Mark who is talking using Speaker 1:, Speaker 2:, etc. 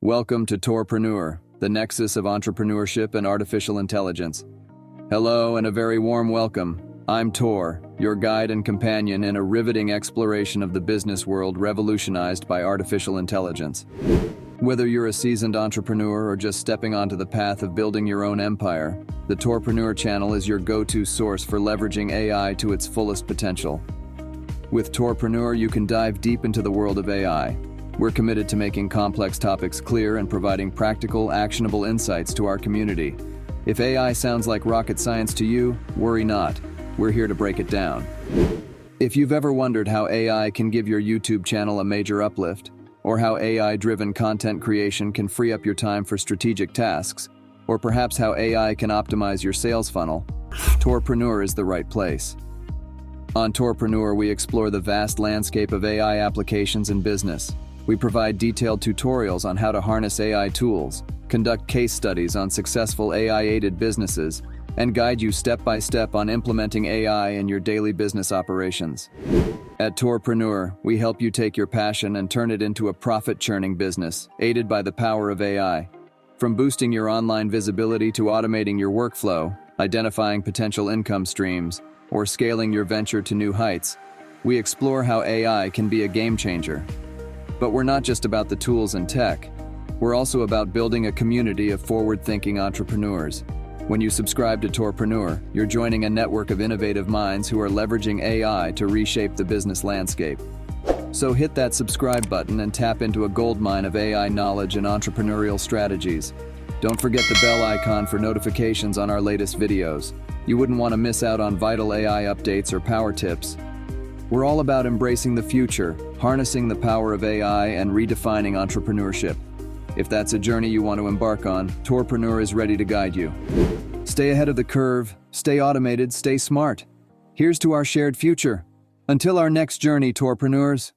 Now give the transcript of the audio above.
Speaker 1: Welcome to Torrpreneur, the nexus of entrepreneurship and artificial intelligence. Hello and a very warm welcome. I'm Tor, your guide and companion in a riveting exploration of the business world revolutionized by artificial intelligence. Whether you're a seasoned entrepreneur or just stepping onto the path of building your own empire, the Torrpreneur channel is your go-to source for leveraging AI to its fullest potential. With Torrpreneur, you can dive deep into the world of AI. We're committed to making complex topics clear and providing practical, actionable insights to our community. If AI sounds like rocket science to you, worry not. We're here to break it down. If you've ever wondered how AI can give your YouTube channel a major uplift, or how AI-driven content creation can free up your time for strategic tasks, or perhaps how AI can optimize your sales funnel, Torrpreneur is the right place. On Torrpreneur, we explore the vast landscape of AI applications in business. We provide detailed tutorials on how to harness AI tools, conduct case studies on successful AI-aided businesses, and guide you step by step on implementing AI in your daily business operations. At Torrpreneur, we help you take your passion and turn it into a profit-churning business, aided by the power of AI. From boosting your online visibility to automating your workflow, identifying potential income streams, or scaling your venture to new heights, we explore how AI can be a game changer. But we're not just about the tools and tech. We're also about building a community of forward-thinking entrepreneurs. When you subscribe to Torrpreneur, you're joining a network of innovative minds who are leveraging AI to reshape the business landscape. So hit that subscribe button and tap into a goldmine of AI knowledge and entrepreneurial strategies. Don't forget the bell icon for notifications on our latest videos. You wouldn't want to miss out on vital AI updates or power tips. We're all about embracing the future, harnessing the power of AI, and redefining entrepreneurship. If that's a journey you want to embark on, Torrpreneur is ready to guide you. Stay ahead of the curve, stay automated, stay smart. Here's to our shared future. Until our next journey, Torrpreneurs.